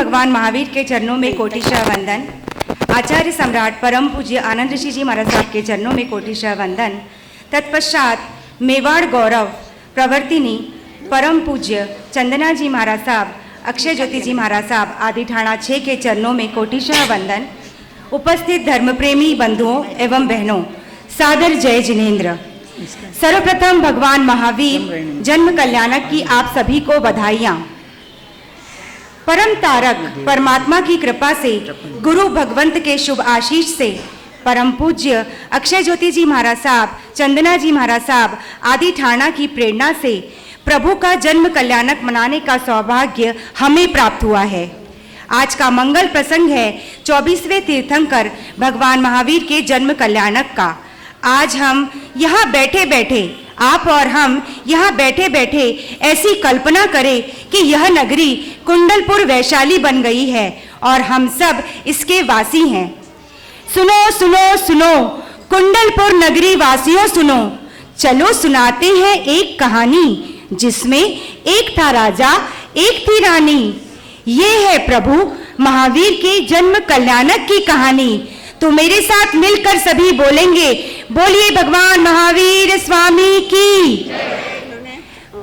भगवान महावीर के चरणों में कोटिशः वंदन। आचार्य सम्राट परम पूज्य आनंद ऋषि जी महाराज साहब के चरणों में कोटिशः वंदन। तत्पश्चात मेवाड़ गौरव प्रवर्तिनी परम पूज्य चंदना जी महाराज साहब, अक्षय ज्योति जी महाराज साहब आदि ठाणा 6 के चरणों में कोटिशः वंदन। उपस्थित धर्मप्रेमी बंधुओं एवं बहनों, सादर जय जिनेन्द्र। सर्वप्रथम भगवान महावीर जन्म कल्याणक की आप सभी को बधाइयाँ। परम तारक परमात्मा की कृपा से, गुरु भगवंत के शुभ आशीष से, परम पूज्य अक्षय ज्योति जी महाराज साहब, चंदना जी महाराज साहब आदि ठाणा की प्रेरणा से प्रभु का जन्म कल्याणक मनाने का सौभाग्य हमें प्राप्त हुआ है। आज का मंगल प्रसंग है 24वें तीर्थंकर भगवान महावीर के जन्म कल्याणक का। आज हम यहाँ बैठे बैठे, आप और हम यहाँ बैठे बैठे ऐसी कल्पना करें कि यह नगरी कुंडलपुर वैशाली बन गई है और हम सब इसके वासी हैं। सुनो सुनो सुनो कुंडलपुर नगरी वासियों सुनो, चलो सुनाते हैं एक कहानी जिसमें एक था राजा एक थी रानी। ये है प्रभु महावीर के जन्म कल्याणक की कहानी। तो मेरे साथ मिलकर सभी बोलेंगे, बोलिए भगवान महावीर स्वामी की।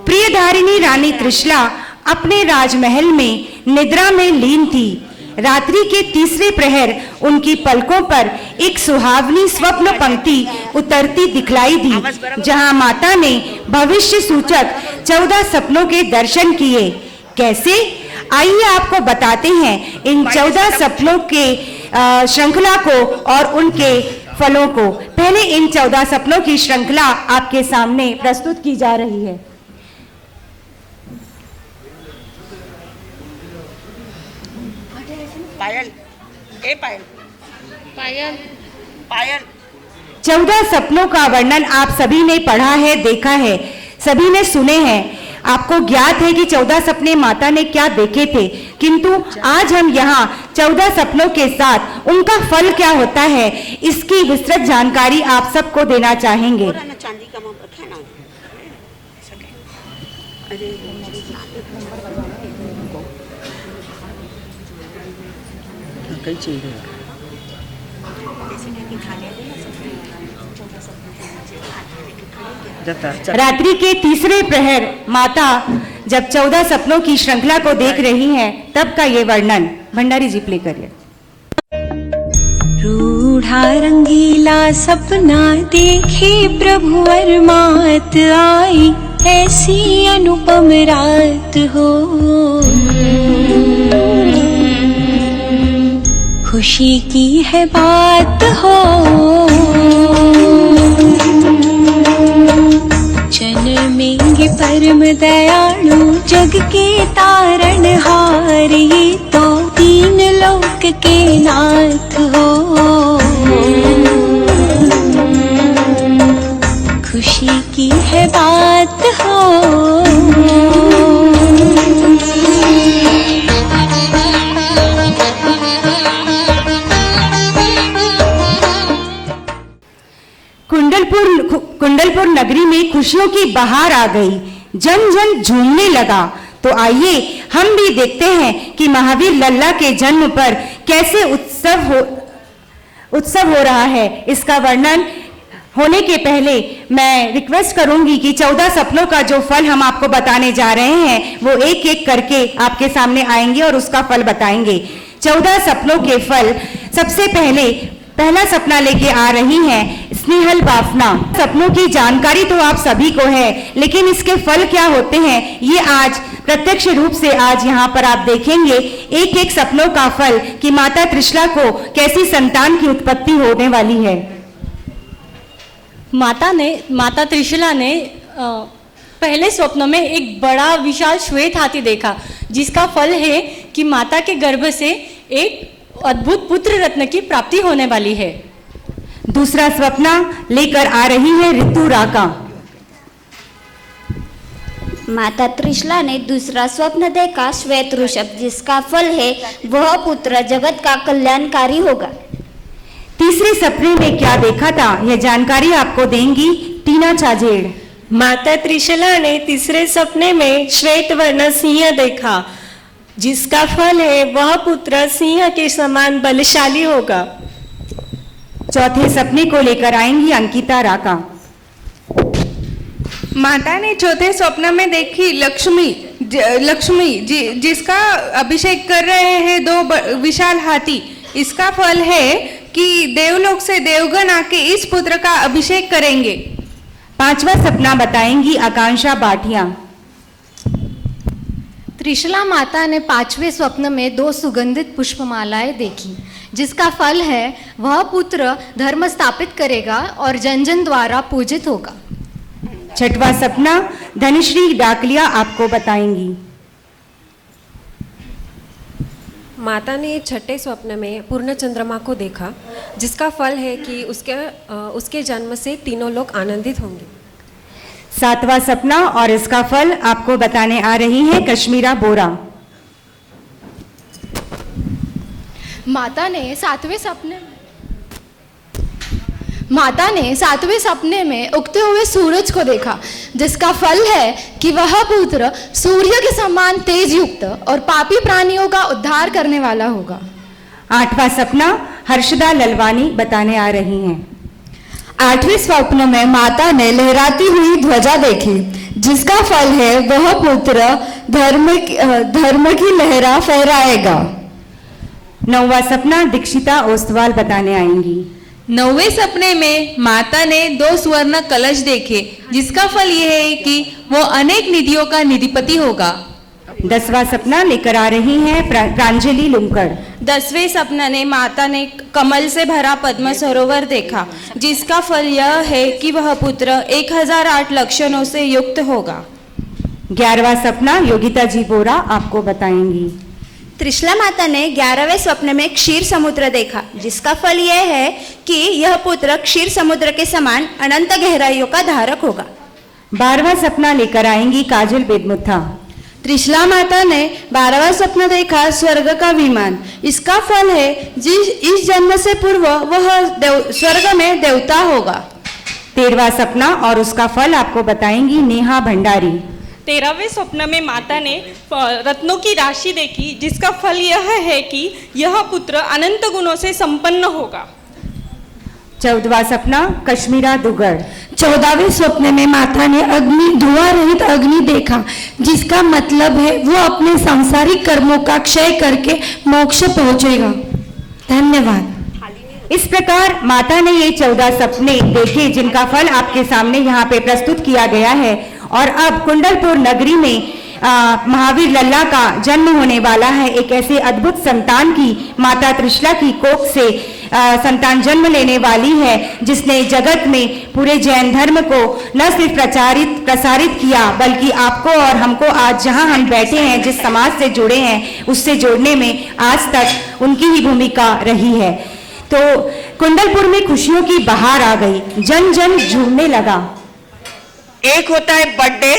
प्रियधारिणी रानी त्रिशला अपने राजमहल में निद्रा में लीन थी। रात्रि के तीसरे प्रहर उनकी पलकों पर एक सुहावनी स्वप्न पंक्ति उतरती दिखलाई दी, जहां माता ने भविष्य सूचक 14 सपनों के दर्शन किए। कैसे? आइए आपको बताते हैं इन 14 सपनों के श्रृंखला को और उनके फलों को। पहले इन 14 सपनों की श्रृंखला आपके सामने प्रस्तुत की जा रही है। पायल, ए पायल, पायल, पायल। 14 सपनों का वर्णन आप सभी ने पढ़ा है, देखा है, सभी ने सुने हैं। आपको ज्ञात है कि 14 सपने माता ने क्या देखे थे, किंतु आज हम यहाँ 14 सपनों के साथ उनका फल क्या होता है इसकी विस्तृत जानकारी आप सबको देना चाहेंगे। रात्रि के तीसरे प्रहर माता जब 14 सपनों की श्रृंखला को देख रही हैं, तब का ये वर्णन भंडारी जी प्ले करिए। रूढ़ा रंगीला सपना देखे प्रभु और मात आई, ऐसी अनुपम रात हो। खुशी की है बात हो, जन्मेंगे परम दयालु जग के तारणहार, ये तो तीन लोक के नाथ हो। खुशी की है बात हो। कुंडलपुर नगरी में खुशियों की बहार आ गई, जन जन झूमने लगा। तो आइए हम भी देखते हैं कि महावीर लल्ला के जन्म पर कैसे उत्सव हो रहा है। इसका वर्णन होने के पहले मैं रिक्वेस्ट करूंगी कि 14 सपनों का जो फल हम आपको बताने जा रहे हैं वो एक एक करके आपके सामने आएंगे और उसका फल बताएंगे। 14 सपनों के फल। सबसे पहला सपना लेके आ रही हैं स्नेहल बाफना। सपनों की जानकारी तो आप सभी को है, लेकिन इसके फल क्या होते हैं ये आज प्रत्यक्ष रूप से आज यहाँ पर आप देखेंगे एक एक सपनों का फल कि माता त्रिशला को कैसी संतान की उत्पत्ति होने वाली है। माता त्रिशला ने पहले स्वप्न में एक बड़ा विशाल श्वेत हाथी देखा, जिसका फल है कि माता के गर्भ से एक अद्भुत पुत्र रत्न की प्राप्ति होने वाली है। दूसरा स्वप्न लेकर आ रही है ऋतु राका। माता त्रिशला ने दूसरा स्वप्न देखा श्वेत ऋषभ, जिसका फल है वह पुत्र जगत का कल्याणकारी होगा। तीसरे सपने में क्या देखा था यह जानकारी आपको देंगी टीना चाजेड़। माता त्रिशला ने तीसरे सपने में श्वेत वर्ण सिंह देखा। जिसका फल है वह पुत्र सिंह के समान बलशाली होगा। चौथे सपने को लेकर आएंगी अंकिता राका। माता ने चौथे स्वप्न में देखी लक्ष्मी जिसका अभिषेक कर रहे हैं दो विशाल हाथी। इसका फल है कि देवलोक से देवगण आके इस पुत्र का अभिषेक करेंगे। पांचवा सपना बताएंगी आकांक्षा बाठिया। त्रिशला माता ने पांचवें स्वप्न में 2 सुगंधित पुष्पमालाएं देखी, जिसका फल है वह पुत्र धर्म स्थापित करेगा और जन जन द्वारा पूजित होगा। छठवां सपना धनश्री डाकलिया आपको बताएंगी। माता ने छठे स्वप्न में पूर्ण चंद्रमा को देखा, जिसका फल है कि उसके जन्म से तीनों लोग आनंदित होंगे। सातवां सपना और इसका फल आपको बताने आ रही है कश्मीरा बोरा। माता ने सातवें सपने में उगते हुए सूरज को देखा, जिसका फल है कि वह पुत्र सूर्य के समान तेज युक्त और पापी प्राणियों का उद्धार करने वाला होगा। आठवां सपना हर्षदा ललवानी बताने आ रही हैं। आठवें स्वप्न में माता ने लहराती हुई ध्वजा देखी, जिसका फल है वह पुत्र धर्म की लहरा फहराएगा। नौवां सपना दीक्षिता ओस्तवाल बताने आएंगी। नौवें सपने में माता ने 2 स्वर्ण कलश देखे, जिसका फल यह है कि वो अनेक निधियों का निधिपति होगा। 10वां सपना लेकर आ रही हैं प्रांजलि लुमकड़। 10वें सपना ने माता ने कमल से भरा पद्म सरोवर देखा, जिसका फल यह है कि वह पुत्र 1008 लक्षणों से युक्त होगा। 11वां सपना योगिता जी बोरा आपको बताएंगी। त्रिशला माता ने 11वें स्वप्न में क्षीर समुद्र देखा, जिसका फल यह है कि यह पुत्र क्षीर समुद्र के समान अनंत गहराइयों का धारक होगा। 12वां सपना लेकर आएंगी काजल बेदमुथा। त्रिशला माता ने 12वां स्वप्न देखा स्वर्ग का विमान। इसका फल है इस जन्म से पूर्व वह स्वर्ग में देवता होगा। 13वां सपना और उसका फल आपको बताएंगी नेहा भंडारी। 13वें स्वप्न में माता ने रत्नों की राशि देखी, जिसका फल यह है कि यह पुत्र अनंत गुणों से संपन्न होगा। 14वां सपना कश्मीरा दुगड़। 14वें स्वप्न में माता ने धुआं रहित अग्नि देखा, जिसका मतलब है वो अपने सांसारिक कर्मों का क्षय करके मोक्ष पहुंचेगा। धन्यवाद। इस प्रकार माता ने ये 14 सपने देखे, जिनका फल आपके सामने यहाँ पे प्रस्तुत किया गया है। और अब कुंडलपुर नगरी में महावीर लल्ला का जन्म होने वाला है। एक ऐसे अद्भुत संतान की माता त्रिशला की कोख से संतान जन्म लेने वाली है, जिसने जगत में पूरे जैन धर्म को न सिर्फ प्रसारित किया, बल्कि आपको और हमको आज जहां हम बैठे हैं, जिस समाज से जुड़े हैं, उससे जोड़ने में आज तक उनकी ही भूमिका रही है। तो कुंडलपुर में खुशियों की बहार आ गई, जन जन झूमने लगा। एक होता है बर्थडे,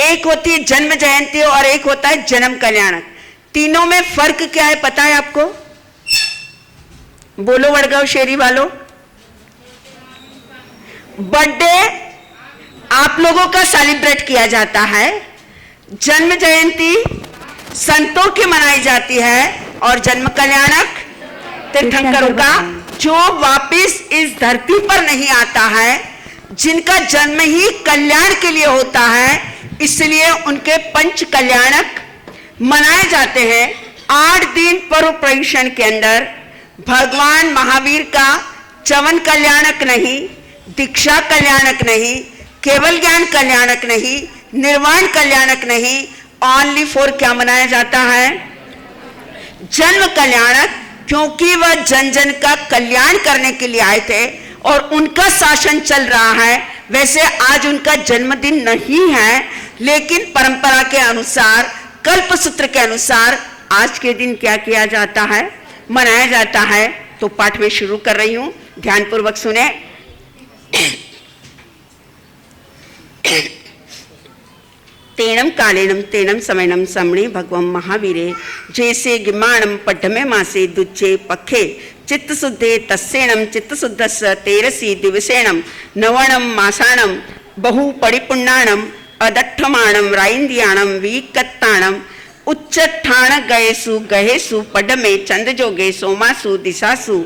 एक होती है जन्म जयंती और एक होता है जन्म कल्याणक। तीनों में फर्क क्या है पता है आपको? बोलो वड़गांव शेरी वालों। बर्थडे आप लोगों का सेलिब्रेट किया जाता है, जन्म जयंती संतों की मनाई जाती है, और जन्म कल्याणक तीर्थंकरों का, जो वापिस इस धरती पर नहीं आता है, जिनका जन्म ही कल्याण के लिए होता है, इसलिए उनके पंच कल्याणक मनाए जाते हैं। 8 दिन पर्व प्रयुषण के अंदर भगवान महावीर का चवन कल्याणक नहीं, दीक्षा कल्याणक नहीं, केवल ज्ञान कल्याणक नहीं, निर्वाण कल्याणक नहीं, ओनली फॉर क्या मनाया जाता है? जन्म कल्याणक, क्योंकि वह जन जन का कल्याण करने के लिए आए थे और उनका शासन चल रहा है। वैसे आज उनका जन्मदिन नहीं है, लेकिन परंपरा के अनुसार, कल्पसूत्र के अनुसार आज के दिन क्या किया जाता है? मनाया जाता है। तो पाठ में शुरू कर रही हूं, ध्यानपूर्वक सुने। तेनम कालेनम तेनम समयनम समणे भगवम महावीरे जैसे गिमाणम पड्ढमे मासे दुच्चे पखे चित्त शुद्धे तस्सेणम चित्त शुद्धस्य तेरसी दिवसेणम नवणम मासाणम बहु परिपुण्णाणम अदट्ठमाणम राइंद्रियाणम वीकत्ताणम उच्च ठाण गएसु गहेसु पड में चंद जोगे सोमासु दिशासु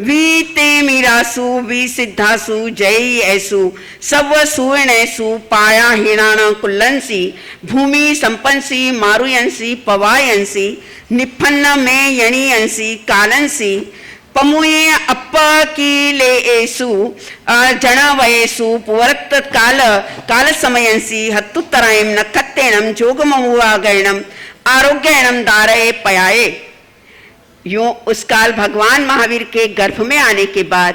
वी ते मीरासु वी सिद्धासु जय ऐसु सव सुवर्णैसु पाया हिणाण कुल्लंसी भूमि संपन्सी मारुयंसी पवायंसी निफन्न में यणियंसी कालंसी पमुये अप्प की ले एसु जणवयेसु पुवरक्त काल काल समयंसी हत्तुत्तरायम नखत्तेणम जोगमहुआगणम आरोग्यणम दारये पयाये। यूं उस काल भगवान महावीर के गर्भ में आने के बाद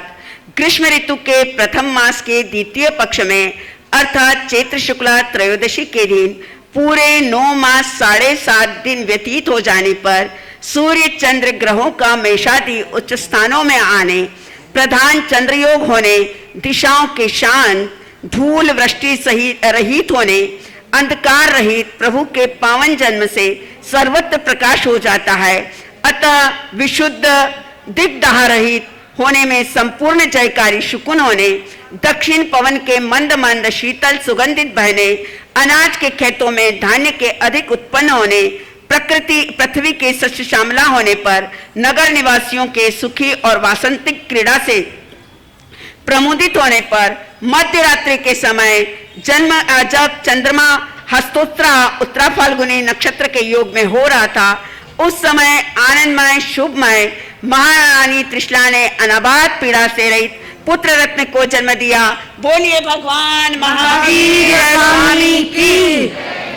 ग्रीष्म ऋतु के प्रथम मास के द्वितीय पक्ष में अर्थात चैत्र शुक्ला त्रयोदशी के दिन पूरे 9 मास 7.5 दिन व्यतीत हो जाने पर सूर्य चंद्र ग्रहों का मेषादि उच्च स्थानों में आने, प्रधान चंद्रयोग होने, दिशाओं के शांत धूल वृष्टि सहित रहित होने, अंधकार रहित प्रभु के पावन जन्म से सर्वत्र प्रकाश हो जाता है। अतः विशुद्ध दिग्दाह रहित होने में संपूर्ण जयकारी शुकुन होने, दक्षिण पवन के मंद मंद शीतल सुगंधित बहने, अनाज के खेतों में धान्य के अधिक उत्पन्न होने, पृथ्वी के सस्य श्यामला होने पर नगर निवासियों के सुखी और वासंतिक क्रीड़ा से प्रमुदित होने पर मध्य रात्रि के समय जब चंद्रमा हस्तोत्तरा उत्तरा फाल्गुनी नक्षत्र के योग में हो रहा था, उस समय आनंदमय शुभमय महारानी त्रिशला ने अनाबाद पीड़ा से रहित पुत्र रत्न को जन्म दिया। बोलिए भगवान महावीर स्वामी की।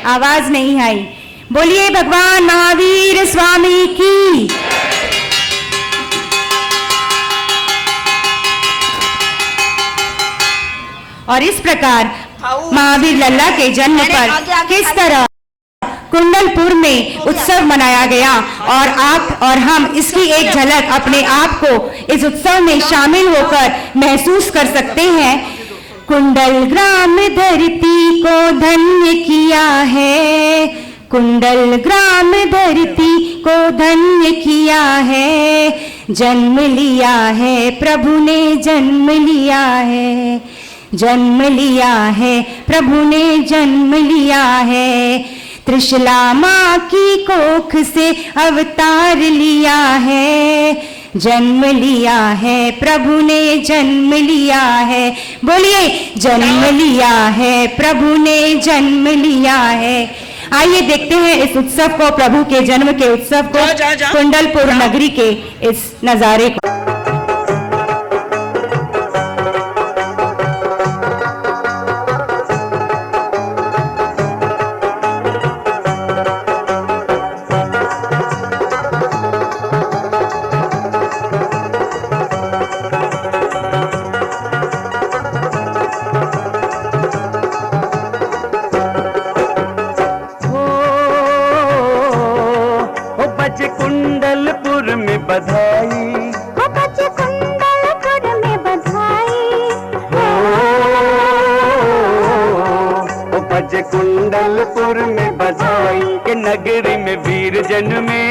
आवाज नहीं आई। बोलिए भगवान महावीर स्वामी की। और इस प्रकार महावीर लल्ला के जन्म पर किस तरह कुंडलपुर में उत्सव मनाया गया और आप और हम इसकी एक झलक अपने आप को इस उत्सव में शामिल होकर महसूस कर सकते हैं। कुंडल ग्राम धरती को धन्य किया है, कुंडल ग्राम धरती को धन्य किया है, जन्म लिया है प्रभु ने जन्म लिया है, जन्म लिया है प्रभु ने जन्म लिया है, त्रिशला माँ की कोख से अवतार लिया है, जन्म लिया है प्रभु ने जन्म लिया है। बोलिए जन्म लिया है प्रभु ने जन्म लिया है। आइए देखते हैं इस उत्सव को, प्रभु के जन्म के उत्सव को, कुंडलपुर नगरी के इस नजारे को। कुंडलपुर में बधाई, हो बच्चे कुंडलपुर में बधाई, हो बच्चे कुंडलपुर में बधाई, के नगरी में वीर जन्मे,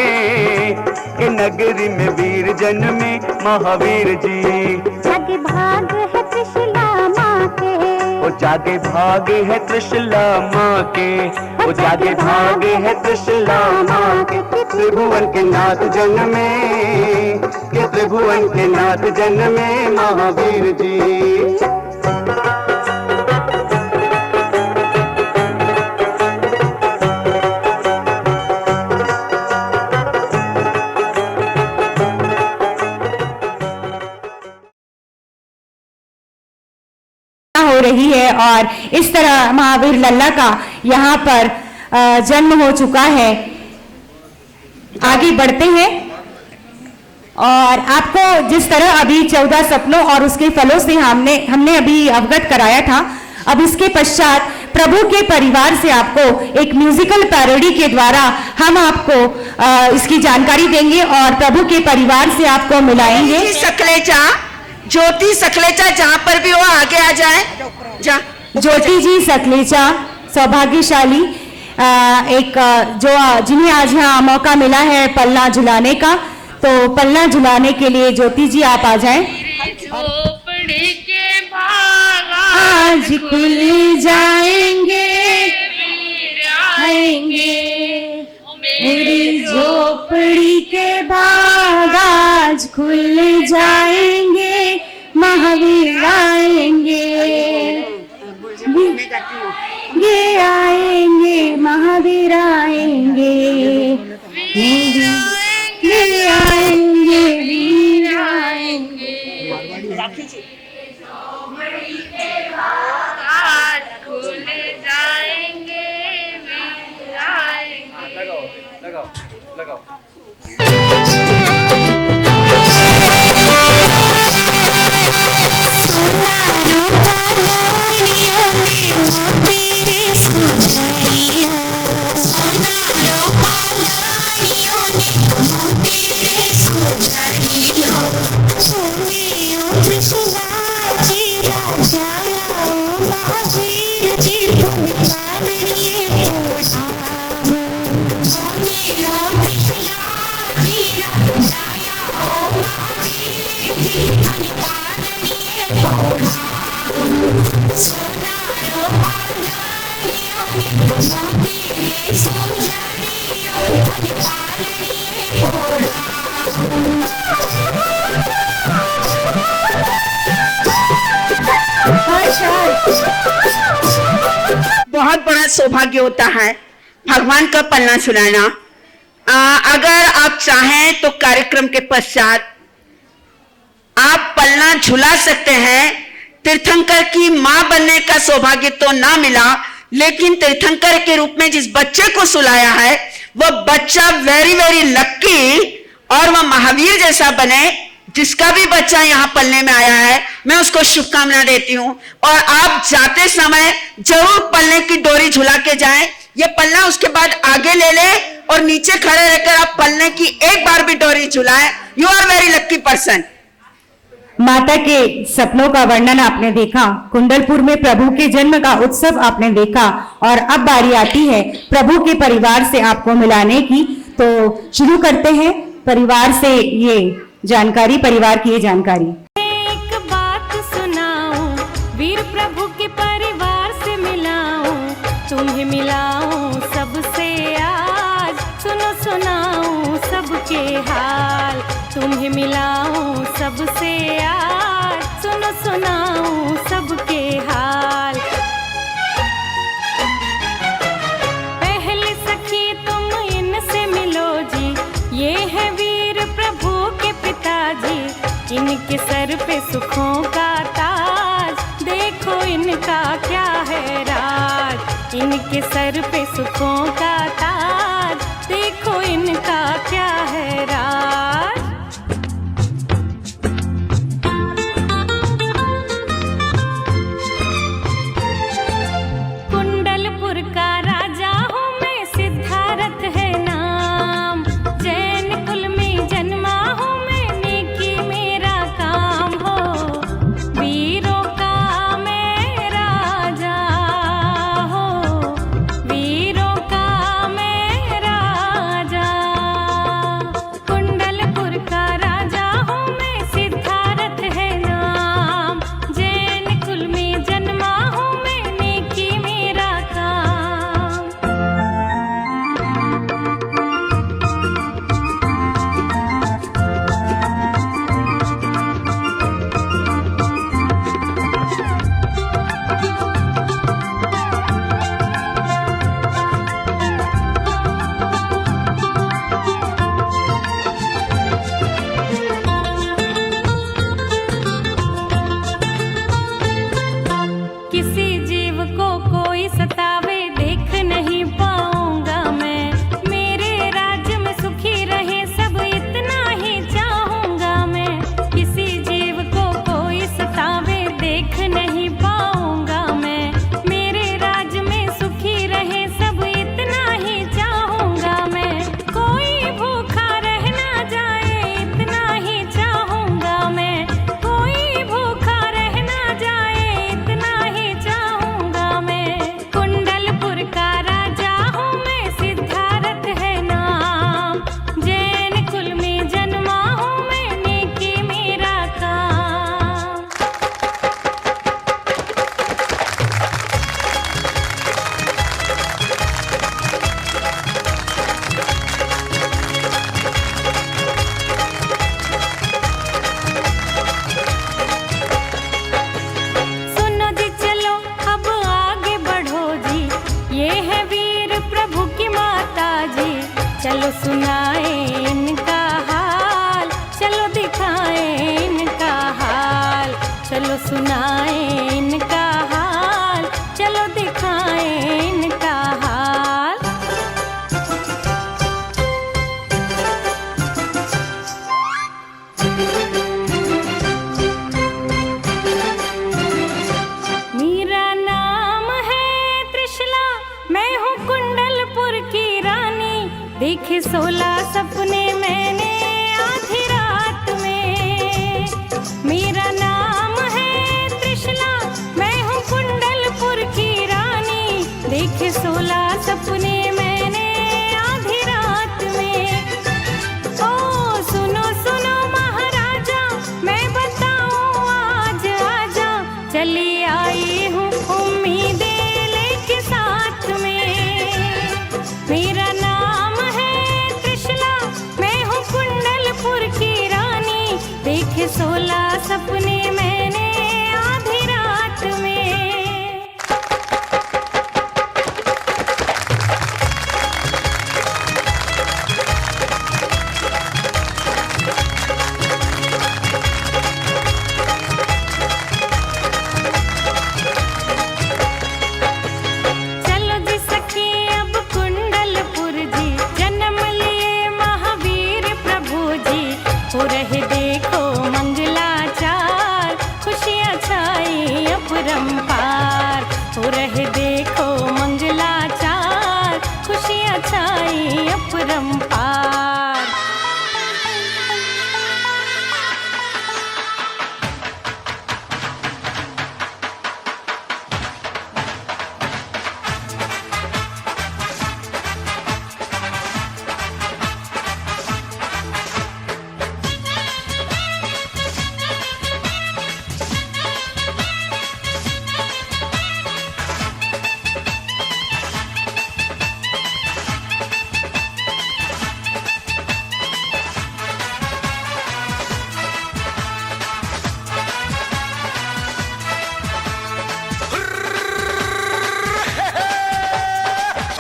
के नगरी में वीर जन्मे महावीर जी। जागे भाग है त्रिशला माँ के, ओ जागे भाग है त्रिशला माँ के, ओ जागे भाग है त्रिशला माँ के, त्रिभुवन के नाथ जन्मे, के त्रिभुवन के नाथ जन्मे महावीर जी। हो रही है और इस तरह महावीर लल्ला का यहाँ पर जन्म हो चुका है। आगे बढ़ते हैं और आपको जिस तरह अभी 14 सपनों और उसके फलों से हमने अभी अवगत कराया था, अब इसके पश्चात प्रभु के परिवार से आपको एक म्यूजिकल पैरोडी के द्वारा हम आपको इसकी जानकारी देंगे और प्रभु के परिवार से आपको मिलाएंगे। सकलेचा, ज्योति सकलेचा जहाँ पर भी हो आगे आ जाए। ज्योति जी सकलेचा सौभाग्यशाली एक जो जिन्हें आज यहाँ मौका मिला है पलना झुलाने का, तो पलना झुलाने के लिए ज्योति जी आप आ जाएं। आज खुल जाएंगे आएंगे आज खुल जाएंगे, महावीर आएंगे, ये आएंगे, महावीर आएंगे, ये आएंगे, वीर आएंगे। आज खुल जाएंगे, वीर आएंगे। लगाओ। बहुत बड़ा सौभाग्य होता है भगवान का पन्ना सुनाना। अगर आप चाहें तो कार्यक्रम के पश्चात आप पन्ना झुला सकते हैं। तीर्थंकर की मां बनने का सौभाग्य तो ना मिला, लेकिन तीर्थंकर के रूप में जिस बच्चे को सुलाया है वह बच्चा वेरी वेरी लक्की और वह महावीर जैसा बने। जिसका भी बच्चा यहाँ पलने में आया है मैं उसको शुभकामना देती हूँ। और आप जाते समय जरूर पलने की डोरी झुला के जाएं। ये पलना उसके बाद आगे ले ले और नीचे खड़े रहकर आप पलने की एक बार भी डोरी झुलाएं। You are very lucky person. माता के सपनों का वर्णन आपने देखा, कुंडलपुर में प्रभु के जन्म का उत्सव आपने देखा और अब बारी आती है प्रभु के परिवार से आपको मिलाने की। तो शुरू करते हैं परिवार से ये जानकारी, परिवार की ये जानकारी। एक बात सुनाऊं, वीर प्रभु के परिवार से मिलाऊं, तुम्हें मिलाऊं सबसे आज, सुनो सुनाऊं सबके हाल, तुम्हें मिलाऊं सबसे आज, सुनो सुनाऊं सबके हाल। पहले सखी तुम इनसे मिलो जी, ये है वीर प्रभु के पिताजी, इनके सर पे सुखों का ताज, देखो इनका क्या है राज, इनके सर पे सुखों का ताज, देखो इनका क्या है राज। कुंडलपुर का राजा हूँ मैं, सिद्धार्थ है नाम, जैन कुल में जन्मा हूँ मैं, नेकी मेरा काम हो, वीरों का मैं राजा हो, वीरों का मैं राजा। सुनाए इनका हाल, चलो दिखाए इनका हाल। मेरा नाम है त्रिशला, मैं हूँ कुंडलपुर की रानी। देखे 16 सपने मैंने आधी रात में। मेरा नाम है त्रिशला, मैं हूँ कुंडलपुर की रानी। देखे 16 सपने मैंने आधी रात में। ओ सुनो सुनो महाराजा, मैं बताऊं आज आजा। चली आई हूँ उम्मीदें लेके साथ में। मेरा नाम है त्रिशला, मैं हूँ कुंडलपुर की रानी। देखे 16 सपने मैंने आधी रात में। चलो जी सखी अब कुंडलपुर जी, जन्म लिए महावीर प्रभु जी। हो रहे देखो मंगलाचार, खुशियाँ छाई अपरंपार। हो रहे देखो मंगलाचार, खुशियाँ छाई अपरंपार।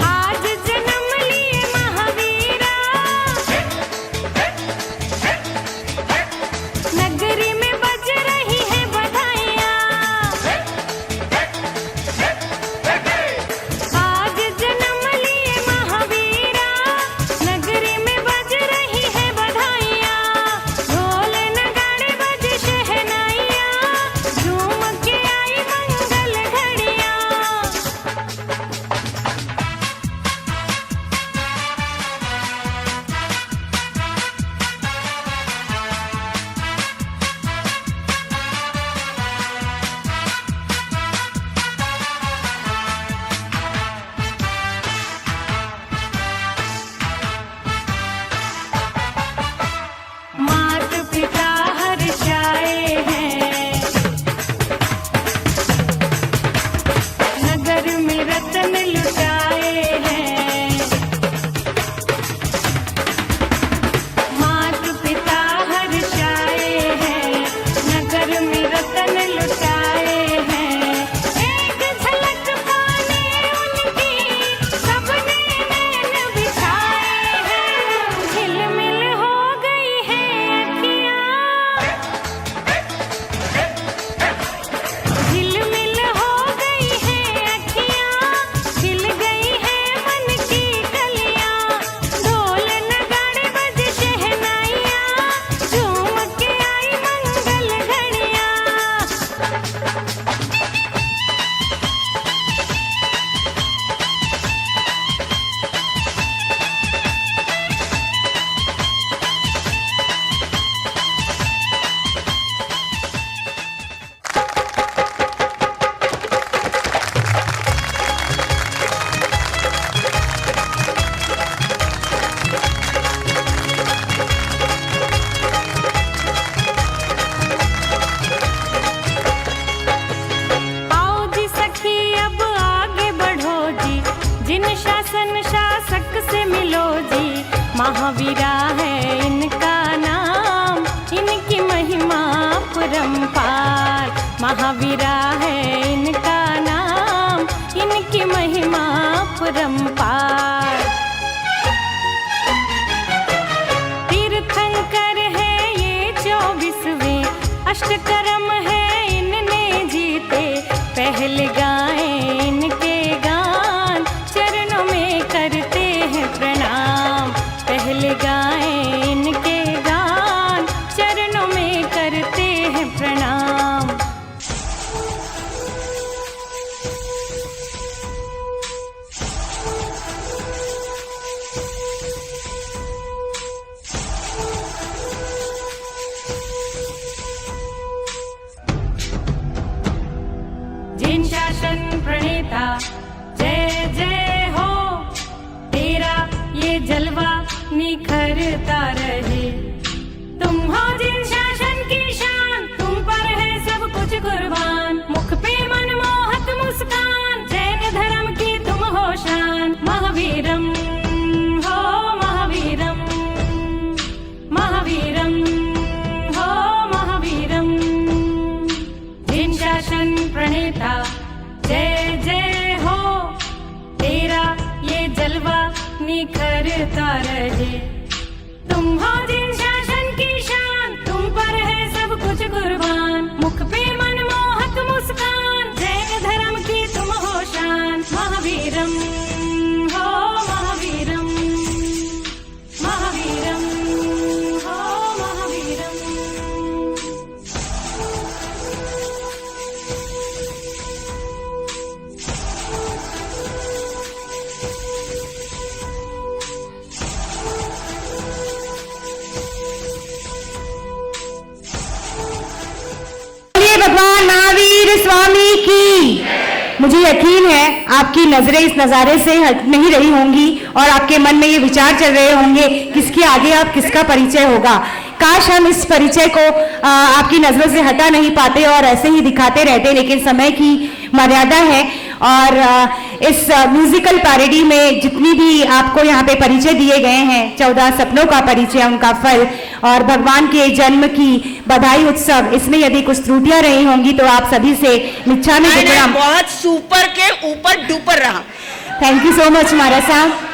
आज जन्म लिए महावीरा, नगरी में बज रही है बधाइयाँ। आज जन्म लिए महावीरा, नगरी में बज रही है बधाइयाँ। ढोल नगाड़े बज शहनाइयाँ, झूम के आई मंगल घड़ियाँ। मात पिता हर्षाए हैं, नगर में रतन लुटाए हैं। मात पिता हर्षाए हैं, नगर में रतन लुटाए हैं। एक झलक पाने उनकी सबने नैन बिछाए हैं। झिलमिल हो गई है अखियाँ, झिलमिल हो गई है अखियाँ। खिल गई है मन की कलियाँ। ढोल नगाड़े बज शहनाइयाँ, झूम के आई मंगल घड़ियाँ। आओ जी सखी अब आगे बढ़ो जी, जिन शासन शासक से मिलो जी। महावीरा है इनका नाम, इनकी महिमा अपरंपार। महावीरा है इनका नाम, इनकी महिमा अपरंपार। तीर्थंकर है ये 24वें, अष्टकर्म है इनने भगवान महावीर स्वामी की। मुझे यकीन है आपकी नजरें इस नज़ारे से हट नहीं रही होंगी और आपके मन में ये विचार चल रहे होंगे किसके आगे आप किसका परिचय होगा। काश हम इस परिचय को आपकी नजरों से हटा नहीं पाते और ऐसे ही दिखाते रहते, लेकिन समय की मर्यादा है और इस म्यूजिकल पैरोडी में जितनी भी आपको यहाँ पे परिचय दिए गए हैं, 14 सपनों का परिचय, उनका फल और भगवान के जन्म की बधाई उत्सव, इसमें यदि कुछ त्रुटियां रही होंगी तो आप सभी से मिच्छामी दुक्कड़म। बहुत सुपर के ऊपर डुपर रहा। थैंक यू सो मच महाराज साहब।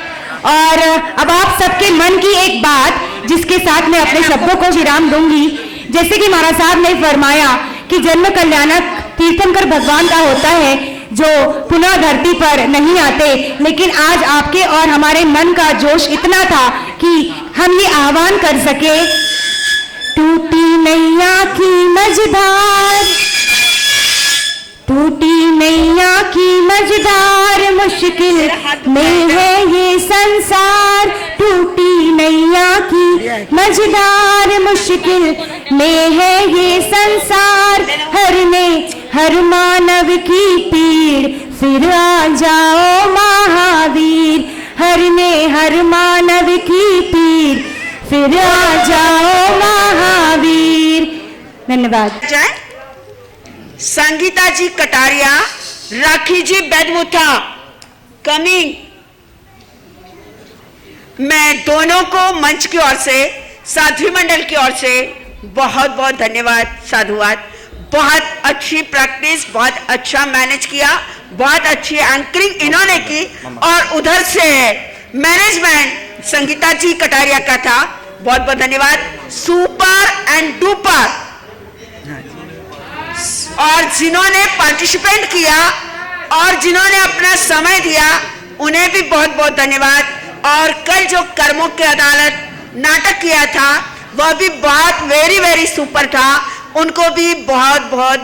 और अब आप सबके मन की एक बात जिसके साथ मैं अपने शब्दों को विराम दूंगी। जैसे कि महाराज साहब ने फरमाया कि जन्म कल्याणक तीर्थंकर भगवान का होता है जो पुनः धरती पर नहीं आते, लेकिन आज आपके और हमारे मन का जोश इतना था कि हम ये आह्वान कर सके, टूटी नैया की मझधार, टूटी नैया की मझधार, मुश्किल में है ये संसार, टूटी नैया की मझधार, मुश्किल में है ये संसार, हर मानव की पीड़ फिर आ जाओ महावीर, हर मानव की पीड़ फिर आ जाओ महावीर। धन्यवाद। संगीता जी कटारिया, राखी जी बेदमुथा कमिंग। मैं दोनों को मंच की ओर से, साध्वी मंडल की ओर से बहुत बहुत धन्यवाद, साधुवाद। बहुत अच्छी प्रैक्टिस, बहुत अच्छा मैनेज किया, बहुत अच्छी एंकरिंग इन्होंने की और उधर से मैनेजमेंट संगीता जी कटारिया का था, बहुत बहुत धन्यवाद। Super and duper. और जिन्होंने पार्टिसिपेट किया और जिन्होंने अपना समय दिया उन्हें भी बहुत बहुत धन्यवाद। और कल जो कर्मों की अदालत नाटक किया था वह भी बहुत वेरी वेरी सुपर था, उनको भी बहुत बहुत